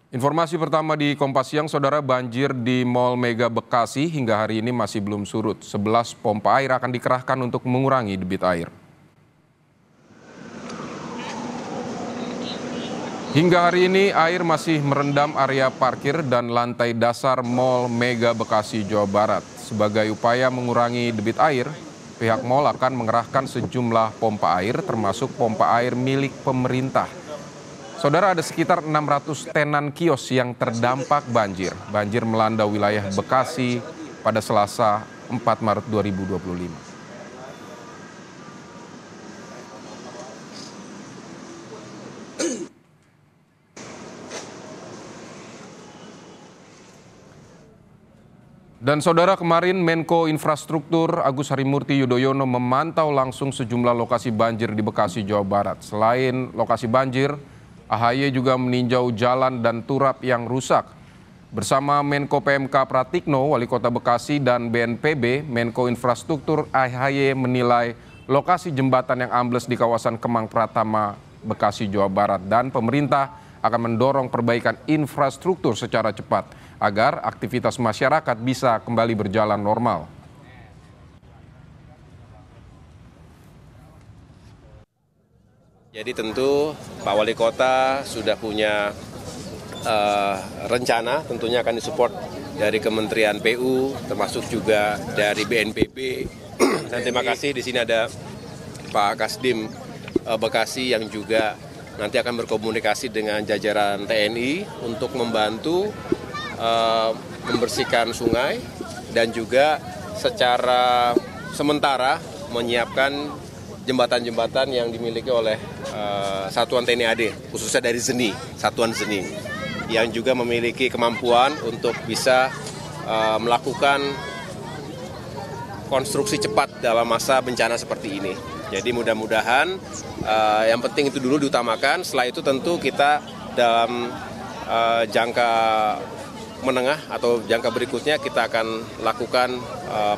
Informasi pertama di Kompas Siang, Saudara, banjir di Mall Mega Bekasi hingga hari ini masih belum surut. 11 pompa air akan dikerahkan untuk mengurangi debit air. Hingga hari ini air masih merendam area parkir dan lantai dasar Mall Mega Bekasi, Jawa Barat. Sebagai upaya mengurangi debit air, pihak mall akan mengerahkan sejumlah pompa air termasuk pompa air milik pemerintah. Saudara, ada sekitar 600 tenan kios yang terdampak banjir. Banjir melanda wilayah Bekasi pada Selasa 4 Maret 2025. Dan saudara, kemarin Menko Infrastruktur Agus Harimurti Yudhoyono memantau langsung sejumlah lokasi banjir di Bekasi, Jawa Barat. Selain lokasi banjir, AHY juga meninjau jalan dan turap yang rusak. Bersama Menko PMK Pratikno, Wali Kota Bekasi, dan BNPB, Menko Infrastruktur AHY menilai lokasi jembatan yang ambles di kawasan Kemang Pratama, Bekasi, Jawa Barat, dan pemerintah akan mendorong perbaikan infrastruktur secara cepat agar aktivitas masyarakat bisa kembali berjalan normal. Jadi tentu Pak Wali Kota sudah punya rencana, tentunya akan disupport dari Kementerian PU, termasuk juga dari BNPB. Dan terima kasih, di sini ada Pak Kasdim Bekasi yang juga nanti akan berkomunikasi dengan jajaran TNI untuk membantu membersihkan sungai dan juga secara sementara menyiapkan jembatan-jembatan yang dimiliki oleh Satuan TNI AD, khususnya dari ZENI, Satuan ZENI, yang juga memiliki kemampuan untuk bisa melakukan konstruksi cepat dalam masa bencana seperti ini. Jadi mudah-mudahan yang penting itu dulu diutamakan, setelah itu tentu kita dalam jangka menengah atau jangka berikutnya kita akan lakukan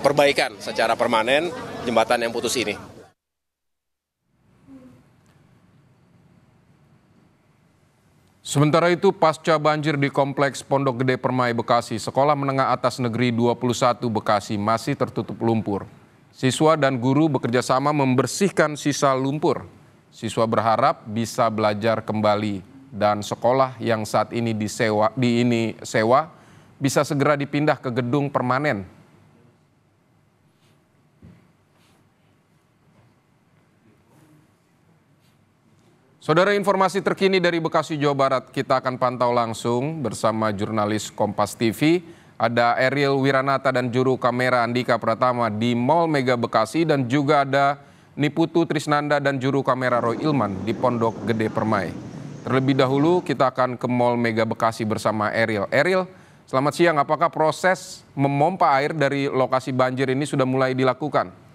perbaikan secara permanen jembatan yang putus ini. Sementara itu, pasca banjir di Kompleks Pondok Gede Permai Bekasi, Sekolah Menengah Atas Negeri 21 Bekasi masih tertutup lumpur. Siswa dan guru bekerja sama membersihkan sisa lumpur. Siswa berharap bisa belajar kembali dan sekolah yang saat ini sewa bisa segera dipindah ke gedung permanen. Saudara, informasi terkini dari Bekasi, Jawa Barat kita akan pantau langsung bersama jurnalis Kompas TV. Ada Ariel Wiranata dan juru kamera Andika Pratama di Mall Mega Bekasi, dan juga ada Niputu Trisnanda dan juru kamera Roy Ilman di Pondok Gede Permai. Terlebih dahulu kita akan ke Mall Mega Bekasi bersama Ariel. Ariel, selamat siang. Apakah proses memompa air dari lokasi banjir ini sudah mulai dilakukan?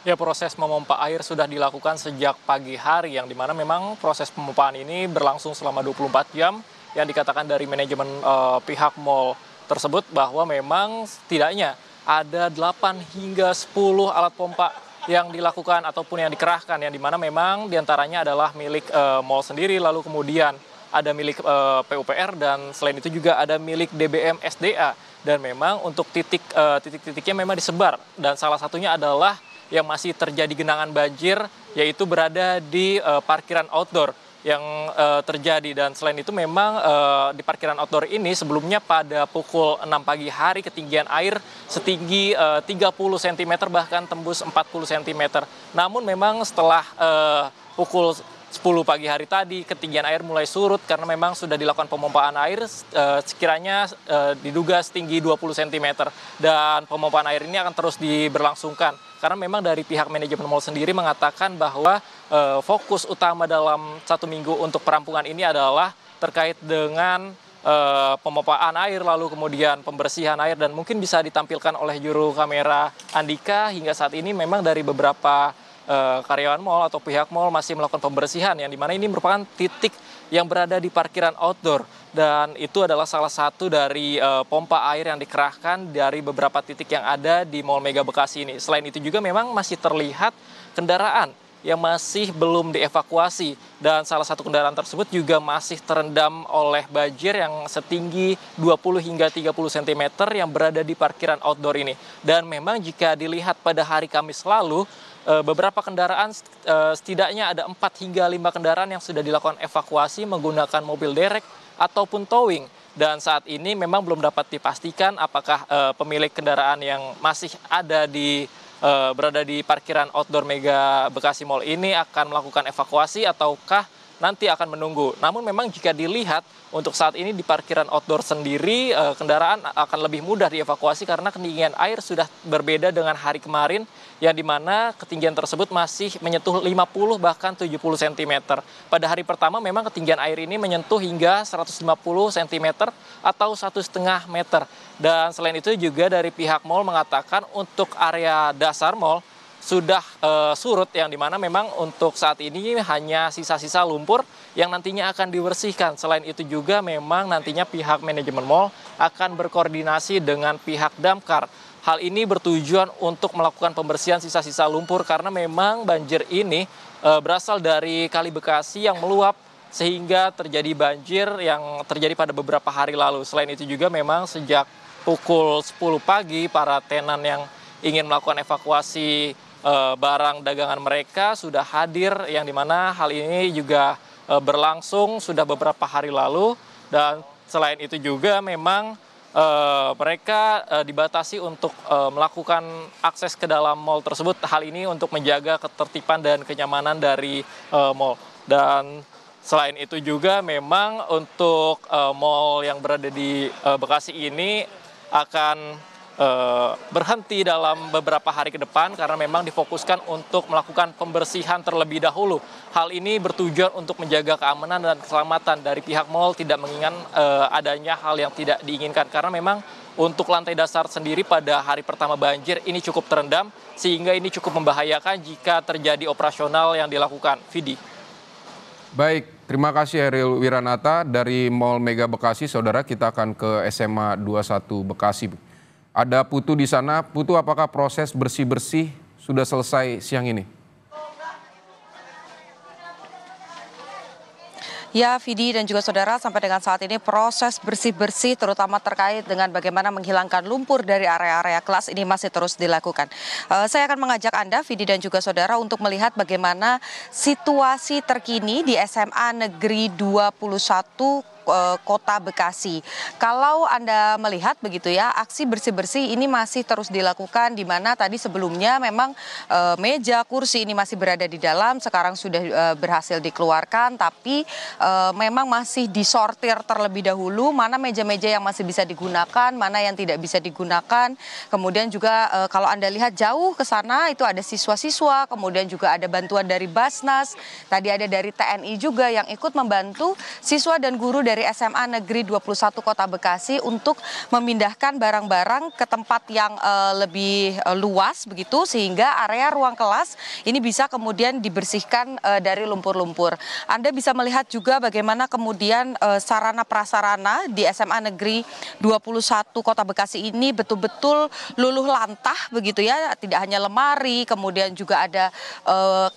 Ya, proses memompa air sudah dilakukan sejak pagi hari, yang dimana memang proses pemompaan ini berlangsung selama 24 jam, yang dikatakan dari manajemen pihak mal tersebut bahwa memang setidaknya ada 8 hingga 10 alat pompa yang dilakukan ataupun yang dikerahkan, yang dimana memang diantaranya adalah milik mal sendiri, lalu kemudian ada milik PUPR, dan selain itu juga ada milik DBM SDA. Dan memang untuk titik-titiknya memang disebar, dan salah satunya adalah yang masih terjadi genangan banjir, yaitu berada di parkiran outdoor yang terjadi. Dan selain itu memang di parkiran outdoor ini sebelumnya pada pukul 6 pagi hari ketinggian air setinggi 30 cm bahkan tembus 40 cm. Namun memang setelah pukul 10 pagi hari tadi ketinggian air mulai surut karena memang sudah dilakukan pemompaan air sekiranya diduga setinggi 20 cm, dan pemompaan air ini akan terus diberlangsungkan karena memang dari pihak manajemen mal sendiri mengatakan bahwa fokus utama dalam 1 minggu untuk perampungan ini adalah terkait dengan pemompaan air, lalu kemudian pembersihan air, dan mungkin bisa ditampilkan oleh juru kamera Andika. Hingga saat ini memang dari beberapa karyawan mal atau pihak mal masih melakukan pembersihan, yang dimana ini merupakan titik yang berada di parkiran outdoor, dan itu adalah salah satu dari pompa air yang dikerahkan dari beberapa titik yang ada di Mall Mega Bekasi ini. Selain itu juga memang masih terlihat kendaraan yang masih belum dievakuasi. Dan salah satu kendaraan tersebut juga masih terendam oleh banjir yang setinggi 20 hingga 30 cm yang berada di parkiran outdoor ini. Dan memang jika dilihat pada hari Kamis lalu, beberapa kendaraan, setidaknya ada 4 hingga 5 kendaraan yang sudah dilakukan evakuasi menggunakan mobil derek ataupun towing. Dan saat ini memang belum dapat dipastikan apakah pemilik kendaraan yang masih berada di parkiran outdoor Mega Bekasi Mall ini akan melakukan evakuasi ataukah nanti akan menunggu. Namun memang jika dilihat untuk saat ini di parkiran outdoor sendiri kendaraan akan lebih mudah dievakuasi karena ketinggian air sudah berbeda dengan hari kemarin yang dimana ketinggian tersebut masih menyentuh 50 bahkan 70 cm. Pada hari pertama memang ketinggian air ini menyentuh hingga 150 cm atau 1,5 meter. Dan selain itu juga dari pihak mal mengatakan untuk area dasar mal sudah surut yang dimana memang untuk saat ini hanya sisa-sisa lumpur yang nantinya akan dibersihkan. Selain itu juga memang nantinya pihak manajemen mal akan berkoordinasi dengan pihak damkar. Hal ini bertujuan untuk melakukan pembersihan sisa-sisa lumpur karena memang banjir ini berasal dari Kali Bekasi yang meluap sehingga terjadi banjir yang terjadi pada beberapa hari lalu. Selain itu juga memang sejak pukul 10 pagi para tenan yang ingin melakukan evakuasi barang dagangan mereka sudah hadir yang dimana hal ini juga berlangsung sudah beberapa hari lalu. Dan selain itu juga memang mereka dibatasi untuk melakukan akses ke dalam mal tersebut. Hal ini untuk menjaga ketertiban dan kenyamanan dari mal. Dan selain itu juga memang untuk mal yang berada di Bekasi ini akan berhenti dalam beberapa hari ke depan karena memang difokuskan untuk melakukan pembersihan terlebih dahulu. Hal ini bertujuan untuk menjaga keamanan dan keselamatan dari pihak mal, tidak menginginkan adanya hal yang tidak diinginkan karena memang untuk lantai dasar sendiri pada hari pertama banjir ini cukup terendam sehingga ini cukup membahayakan jika terjadi operasional yang dilakukan. Vidi. Baik, terima kasih Eril Wiranata dari Mall Mega Bekasi. Saudara, kita akan ke SMA 21 Bekasi. Ada Putu di sana. Putu, apakah proses bersih-bersih sudah selesai siang ini? Ya, Vidi dan juga saudara, sampai dengan saat ini proses bersih-bersih terutama terkait dengan bagaimana menghilangkan lumpur dari area-area kelas ini masih terus dilakukan. Saya akan mengajak Anda, Vidi dan juga saudara, untuk melihat bagaimana situasi terkini di SMA Negeri 21 Kota Bekasi. Kalau Anda melihat begitu ya, aksi bersih-bersih ini masih terus dilakukan di mana tadi sebelumnya memang meja, kursi ini masih berada di dalam, sekarang sudah berhasil dikeluarkan, tapi memang masih disortir terlebih dahulu mana meja-meja yang masih bisa digunakan, mana yang tidak bisa digunakan. Kemudian juga kalau Anda lihat jauh ke sana itu ada siswa-siswa, kemudian juga ada bantuan dari Basnas, tadi ada dari TNI juga yang ikut membantu siswa dan guru dari SMA Negeri 21 Kota Bekasi untuk memindahkan barang-barang ke tempat yang lebih luas begitu sehingga area ruang kelas ini bisa kemudian dibersihkan dari lumpur-lumpur. Anda bisa melihat juga bagaimana kemudian sarana prasarana di SMA Negeri 21 Kota Bekasi ini betul-betul luluh lantah begitu ya, tidak hanya lemari, kemudian juga ada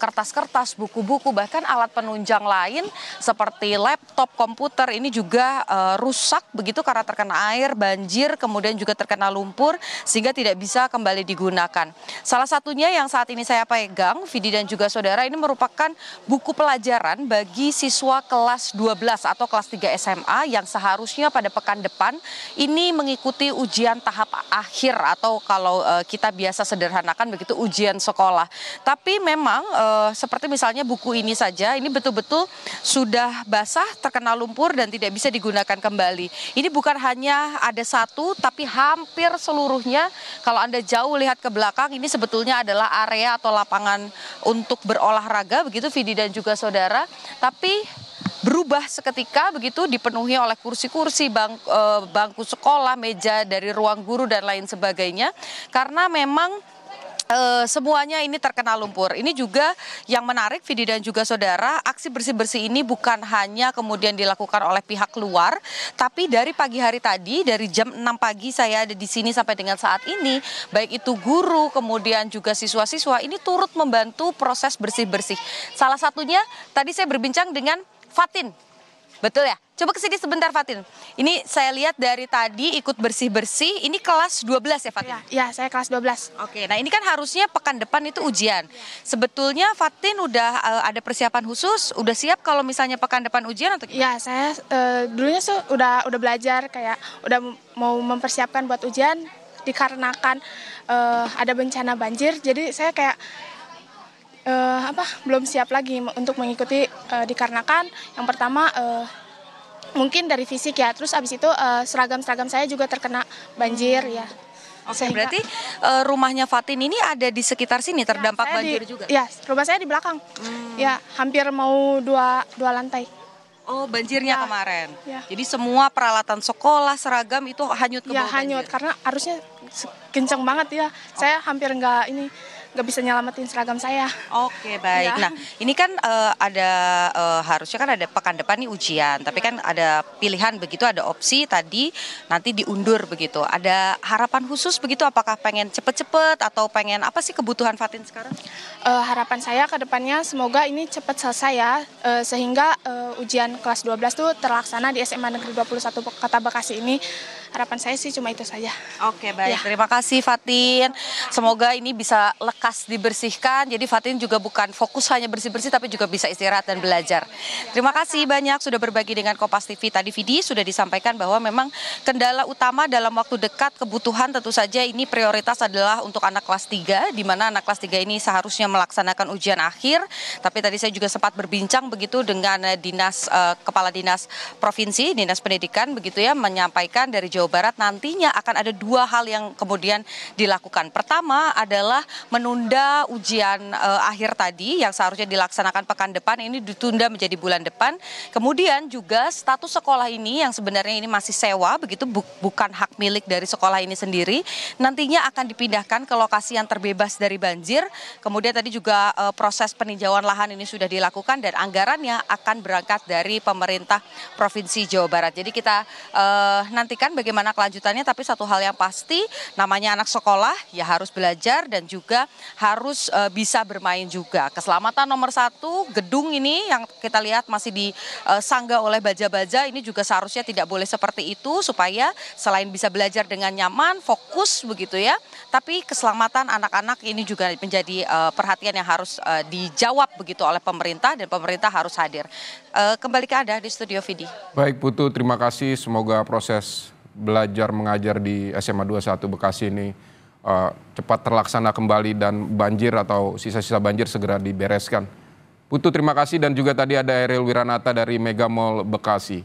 kertas-kertas, buku-buku, bahkan alat penunjang lain seperti laptop, komputer ini juga rusak begitu karena terkena air, banjir, kemudian juga terkena lumpur sehingga tidak bisa kembali digunakan. Salah satunya yang saat ini saya pegang, Vidi dan juga saudara, ini merupakan buku pelajaran bagi siswa kelas 12 atau kelas 3 SMA yang seharusnya pada pekan depan ini mengikuti ujian tahap akhir atau kalau kita biasa sederhanakan begitu ujian sekolah. Tapi memang seperti misalnya buku ini saja, ini betul-betul sudah basah, terkena lumpur dan tidak bisa digunakan kembali. Ini bukan hanya ada satu, tapi hampir seluruhnya. Kalau Anda jauh lihat ke belakang, ini sebetulnya adalah area atau lapangan untuk berolahraga, begitu Vidi dan juga saudara. Tapi berubah seketika begitu, dipenuhi oleh kursi-kursi, bangku sekolah, meja dari ruang guru dan lain sebagainya. Karena memang semuanya ini terkena lumpur. Ini juga yang menarik, Vidi dan juga saudara, aksi bersih-bersih ini bukan hanya kemudian dilakukan oleh pihak luar, tapi dari pagi hari tadi, dari jam 6 pagi saya ada di sini sampai dengan saat ini, baik itu guru, kemudian juga siswa-siswa, ini turut membantu proses bersih-bersih. Salah satunya, tadi saya berbincang dengan Fatin. Betul ya? Coba kesini sebentar Fatin. Ini saya lihat dari tadi ikut bersih-bersih, ini kelas 12 ya Fatin? Ya, saya kelas 12. Oke, nah ini kan harusnya pekan depan itu ujian. Sebetulnya Fatin udah ada persiapan khusus, udah siap kalau misalnya pekan depan ujian atau gimana? Ya, saya dulunya udah belajar, kayak udah mau mempersiapkan buat ujian, dikarenakan ada bencana banjir, jadi saya kayak belum siap lagi untuk mengikuti, dikarenakan yang pertama mungkin dari fisik ya, terus abis itu seragam-seragam saya juga terkena banjir ya. Oke, berarti rumahnya Fatin ini ada di sekitar sini terdampak banjir juga? Ya, rumah saya di belakang. Ya, hampir mau dua lantai. Oh, banjirnya Ya. kemarin. Ya. Jadi semua peralatan sekolah, seragam itu hanyut ke Ya, bawah hanyut banjir. karena arusnya kenceng banget ya. Saya hampir nggak bisa nyelamatin seragam saya. Oke, baik. Ya. Nah, ini kan harusnya kan ada pekan depan nih ujian, tapi kan ada pilihan begitu, ada opsi tadi nanti diundur begitu. Ada harapan khusus begitu, apakah pengen cepet-cepet atau pengen apa sih kebutuhan Fatin sekarang? Harapan saya ke depannya semoga ini cepat selesai ya, sehingga ujian kelas 12 tuh terlaksana di SMA Negeri 21 Kota Bekasi ini. Harapan saya sih cuma itu saja. Oke, baik. Ya. Terima kasih Fatin. Semoga ini bisa lekas dibersihkan. Jadi Fatin juga bukan fokus hanya bersih-bersih tapi juga bisa istirahat dan belajar. Terima kasih banyak sudah berbagi dengan Kompas TV. Tadi Vidi sudah disampaikan bahwa memang kendala utama dalam waktu dekat kebutuhan tentu saja ini prioritas adalah untuk anak kelas 3, di mana anak kelas 3 ini seharusnya melaksanakan ujian akhir. Tapi tadi saya juga sempat berbincang begitu dengan Kepala Dinas Provinsi, Dinas Pendidikan begitu ya, menyampaikan dari Jawa Barat nantinya akan ada 2 hal yang kemudian dilakukan. Pertama adalah menunda ujian akhir tadi yang seharusnya dilaksanakan pekan depan ini ditunda menjadi bulan depan. Kemudian juga status sekolah ini yang sebenarnya ini masih sewa begitu, bukan hak milik dari sekolah ini sendiri, nantinya akan dipindahkan ke lokasi yang terbebas dari banjir. Kemudian tadi juga proses peninjauan lahan ini sudah dilakukan dan anggarannya akan berangkat dari pemerintah Provinsi Jawa Barat. Jadi kita nantikan bagaimana kelanjutannya, tapi satu hal yang pasti namanya anak sekolah ya harus belajar dan juga harus bisa bermain juga. Keselamatan nomor 1, gedung ini yang kita lihat masih disanggah oleh baja-baja ini juga seharusnya tidak boleh seperti itu, supaya selain bisa belajar dengan nyaman, fokus begitu ya, tapi keselamatan anak-anak ini juga menjadi perhatian yang harus dijawab begitu oleh pemerintah, dan pemerintah harus hadir. Kembali ke Anda di studio Vidi. Baik Putu, terima kasih. Semoga proses belajar mengajar di SMA 21 Bekasi ini cepat terlaksana kembali dan banjir atau sisa-sisa banjir segera dibereskan. Putu, terima kasih, dan juga tadi ada Eril Wiranata dari Mega Mall Bekasi.